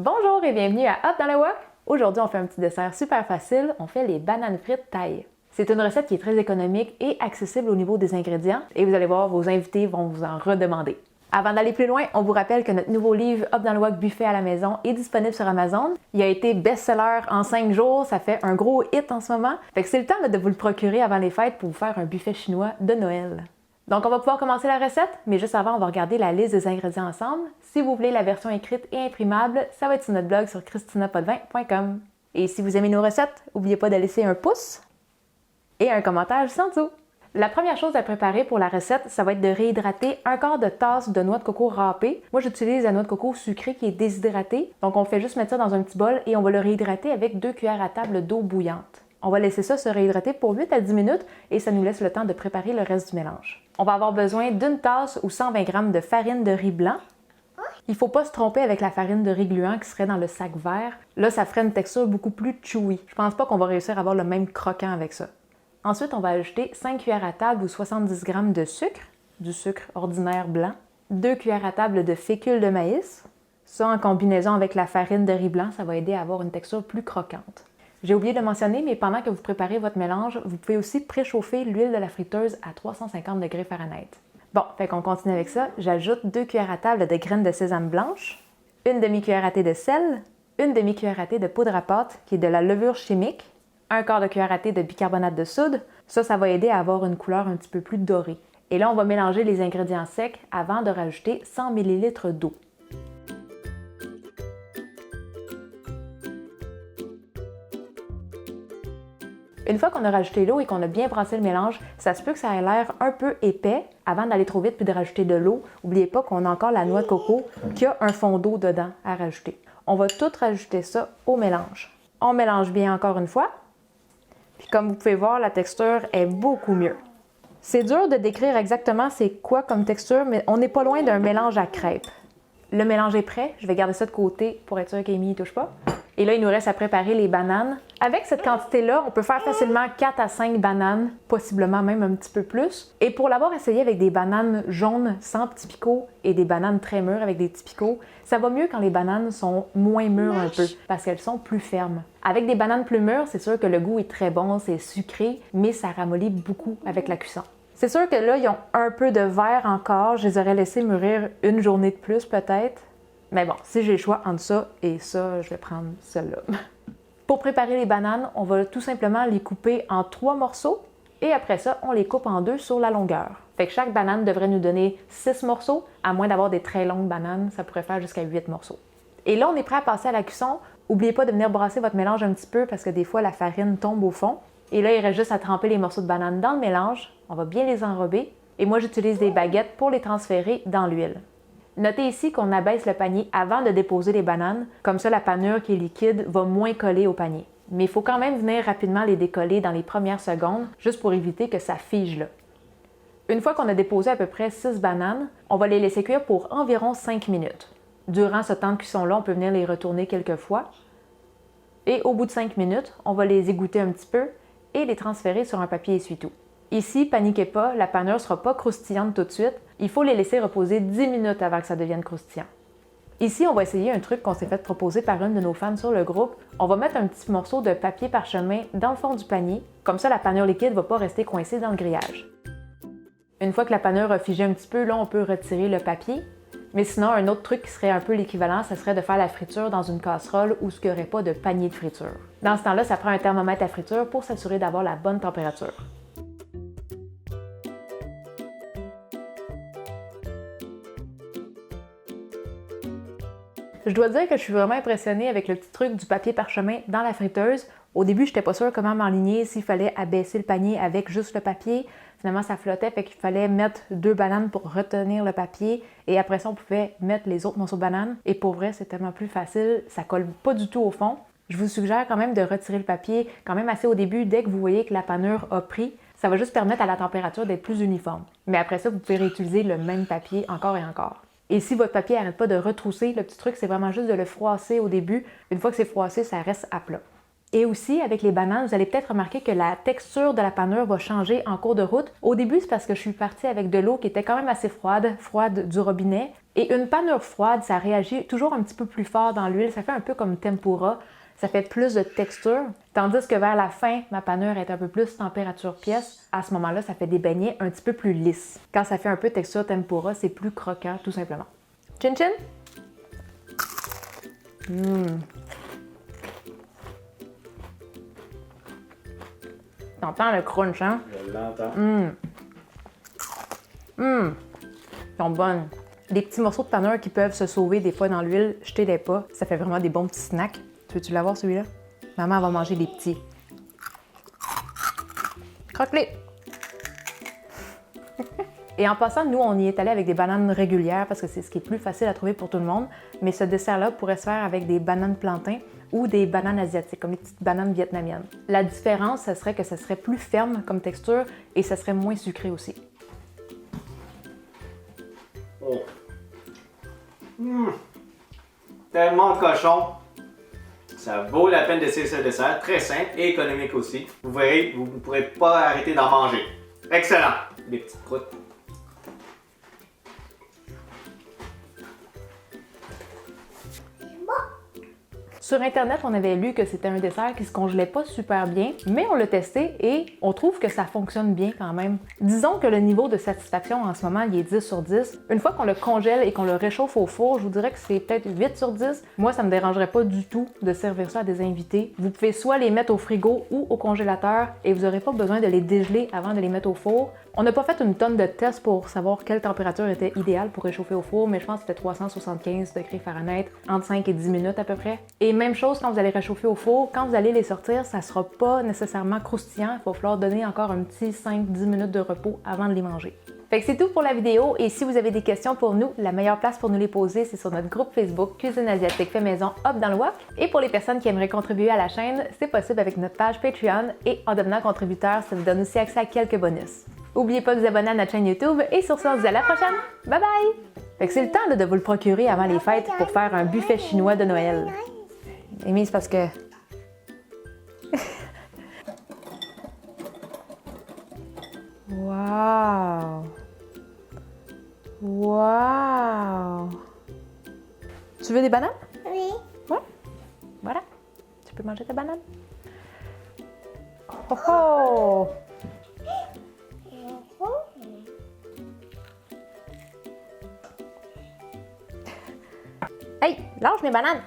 Bonjour et bienvenue à Hop dans le Wok! Aujourd'hui, on fait un petit dessert super facile, on fait les bananes frites taille. C'est une recette qui est très économique et accessible au niveau des ingrédients et vous allez voir, vos invités vont vous en redemander. Avant d'aller plus loin, on vous rappelle que notre nouveau livre Hop dans le Wok buffet à la maison est disponible sur Amazon. Il a été best-seller en 5 jours, ça fait un gros hit en ce moment. Fait que c'est le temps de vous le procurer avant les fêtes pour vous faire un buffet chinois de Noël. Donc on va pouvoir commencer la recette, mais juste avant, on va regarder la liste des ingrédients ensemble. Si vous voulez la version écrite et imprimable, ça va être sur notre blog sur christinapotvin.com. Et si vous aimez nos recettes, n'oubliez pas de laisser un pouce et un commentaire juste en dessous. La première chose à préparer pour la recette, ça va être de réhydrater un quart de tasse de noix de coco râpée. Moi, j'utilise la noix de coco sucrée qui est déshydratée. Donc, on fait juste mettre ça dans un petit bol et on va le réhydrater avec 2 cuillères à table d'eau bouillante. On va laisser ça se réhydrater pour 8 à 10 minutes et ça nous laisse le temps de préparer le reste du mélange. On va avoir besoin d'une tasse ou 120 g de farine de riz blanc. Il ne faut pas se tromper avec la farine de riz gluant qui serait dans le sac vert. Là, ça ferait une texture beaucoup plus chewy. Je pense pas qu'on va réussir à avoir le même croquant avec ça. Ensuite, on va ajouter 5 cuillères à table ou 70 g de sucre, du sucre ordinaire blanc, 2 cuillères à table de fécule de maïs. Ça, en combinaison avec la farine de riz blanc, ça va aider à avoir une texture plus croquante. J'ai oublié de mentionner, mais pendant que vous préparez votre mélange, vous pouvez aussi préchauffer l'huile de la friteuse à 350 degrés Fahrenheit. Bon, fait qu'on continue avec ça. J'ajoute 2 cuillères à table de graines de sésame blanche, une demi-cuillère à thé de sel, une demi-cuillère à thé de poudre à pâte, qui est de la levure chimique, un quart de cuillère à thé de bicarbonate de soude. Ça va aider à avoir une couleur un petit peu plus dorée. Et là, on va mélanger les ingrédients secs avant de rajouter 100 ml d'eau. Une fois qu'on a rajouté l'eau et qu'on a bien brassé le mélange, ça se peut que ça ait l'air un peu épais avant d'aller trop vite puis de rajouter de l'eau. N'oubliez pas qu'on a encore la noix de coco qui a un fond d'eau dedans à rajouter. On va tout rajouter ça au mélange. On mélange bien encore une fois. Puis comme vous pouvez voir, la texture est beaucoup mieux. C'est dur de décrire exactement c'est quoi comme texture, mais on n'est pas loin d'un mélange à crêpes. Le mélange est prêt. Je vais garder ça de côté pour être sûr qu'Amy n'y touche pas. Et là, il nous reste à préparer les bananes. Avec cette quantité-là, on peut faire facilement 4 à 5 bananes, possiblement même un petit peu plus. Et pour l'avoir essayé avec des bananes jaunes sans petits picots et des bananes très mûres avec des petits picots, ça va mieux quand les bananes sont moins mûres un peu, parce qu'elles sont plus fermes. Avec des bananes plus mûres, c'est sûr que le goût est très bon, c'est sucré, mais ça ramollit beaucoup avec la cuisson. C'est sûr que là, ils ont un peu de verre encore. Je les aurais laissés mûrir une journée de plus peut-être. Mais bon, si j'ai le choix entre ça et ça, je vais prendre celle-là. Pour préparer les bananes, on va tout simplement les couper en 3 morceaux et après ça, on les coupe en 2 sur la longueur. Fait que chaque banane devrait nous donner 6 morceaux, à moins d'avoir des très longues bananes, ça pourrait faire jusqu'à 8 morceaux. Et là, on est prêt à passer à la cuisson. N'oubliez pas de venir brasser votre mélange un petit peu parce que des fois, la farine tombe au fond. Et là, il reste juste à tremper les morceaux de banane dans le mélange. On va bien les enrober. Et moi, j'utilise des baguettes pour les transférer dans l'huile. Notez ici qu'on abaisse le panier avant de déposer les bananes, comme ça la panure qui est liquide va moins coller au panier. Mais il faut quand même venir rapidement les décoller dans les premières secondes, juste pour éviter que ça fige là. Une fois qu'on a déposé à peu près 6 bananes, on va les laisser cuire pour environ 5 minutes. Durant ce temps de cuisson-là, on peut venir les retourner quelques fois. Et au bout de 5 minutes, on va les égoutter un petit peu et les transférer sur un papier essuie-tout. Ici, paniquez pas, la panure ne sera pas croustillante tout de suite. Il faut les laisser reposer 10 minutes avant que ça devienne croustillant. Ici, on va essayer un truc qu'on s'est fait proposer par une de nos fans sur le groupe. On va mettre un petit morceau de papier parchemin dans le fond du panier. Comme ça, la panure liquide ne va pas rester coincée dans le grillage. Une fois que la panure a figé un petit peu, là, on peut retirer le papier. Mais sinon, un autre truc qui serait un peu l'équivalent, ce serait de faire la friture dans une casserole où il n'y aurait pas de panier de friture. Dans ce temps-là, ça prend un thermomètre à friture pour s'assurer d'avoir la bonne température. Je dois dire que je suis vraiment impressionnée avec le petit truc du papier parchemin dans la friteuse. Au début, je n'étais pas sûre comment m'enligner, s'il fallait abaisser le panier avec juste le papier. Finalement, ça flottait, fait qu'il fallait mettre 2 bananes pour retenir le papier. Et après ça, on pouvait mettre les autres morceaux de bananes. Et pour vrai, c'est tellement plus facile, ça colle pas du tout au fond. Je vous suggère quand même de retirer le papier quand même assez au début, dès que vous voyez que la panure a pris. Ça va juste permettre à la température d'être plus uniforme. Mais après ça, vous pouvez réutiliser le même papier encore et encore. Et si votre papier n'arrête pas de retrousser, le petit truc, c'est vraiment juste de le froisser au début. Une fois que c'est froissé, ça reste à plat. Et aussi, avec les bananes, vous allez peut-être remarquer que la texture de la panure va changer en cours de route. Au début, c'est parce que je suis partie avec de l'eau qui était quand même assez froide du robinet. Et une panure froide, ça réagit toujours un petit peu plus fort dans l'huile. Ça fait un peu comme tempura. Ça fait plus de texture. Tandis que vers la fin, ma panure est un peu plus température pièce. À ce moment-là, ça fait des beignets un petit peu plus lisses. Quand ça fait un peu texture tempura, c'est plus croquant, tout simplement. Chin chin! T'entends le crunch, hein? Je l'entends. Ils sont bonnes. Des petits morceaux de panure qui peuvent se sauver des fois dans l'huile, jetez-les pas. Ça fait vraiment des bons petits snacks. Veux-tu l'avoir celui-là? Maman va manger des petits. Croque-les! Et en passant, nous, on y est allé avec des bananes régulières parce que c'est ce qui est plus facile à trouver pour tout le monde. Mais ce dessert-là pourrait se faire avec des bananes plantains ou des bananes asiatiques, comme les petites bananes vietnamiennes. La différence, ce serait que ça serait plus ferme comme texture et ça serait moins sucré aussi. Oh. Tellement cochon. Ça vaut la peine d'essayer ce dessert. Très simple et économique aussi. Vous verrez, vous ne pourrez pas arrêter d'en manger. Excellent. Des petites croûtes. Sur Internet, on avait lu que c'était un dessert qui se congelait pas super bien, mais on l'a testé et on trouve que ça fonctionne bien quand même. Disons que le niveau de satisfaction en ce moment, il est 10 sur 10. Une fois qu'on le congèle et qu'on le réchauffe au four, je vous dirais que c'est peut-être 8 sur 10. Moi, ça me dérangerait pas du tout de servir ça à des invités. Vous pouvez soit les mettre au frigo ou au congélateur et vous n'aurez pas besoin de les dégeler avant de les mettre au four. On n'a pas fait une tonne de tests pour savoir quelle température était idéale pour réchauffer au four, mais je pense que c'était 375 degrés Fahrenheit, entre 5 et 10 minutes à peu près. Et même chose quand vous allez réchauffer au four, quand vous allez les sortir, ça sera pas nécessairement croustillant. Il va falloir donner encore un petit 5-10 minutes de repos avant de les manger. Fait que c'est tout pour la vidéo et si vous avez des questions pour nous, la meilleure place pour nous les poser, c'est sur notre groupe Facebook Cuisine asiatique fait maison Hop dans le wok. Et pour les personnes qui aimeraient contribuer à la chaîne, c'est possible avec notre page Patreon et en devenant contributeur, ça vous donne aussi accès à quelques bonus. N'oubliez pas de vous abonner à notre chaîne YouTube et sur ce, on se dit à la prochaine. Bye bye! Fait que c'est le temps là, de vous le procurer avant les fêtes pour faire un buffet chinois de Noël. Amy, c'est parce que... Wow! Wow! Tu veux des bananes? Oui. Ouais. Voilà. Tu peux manger ta banane. Oh oh! Hey, lâche mes bananes!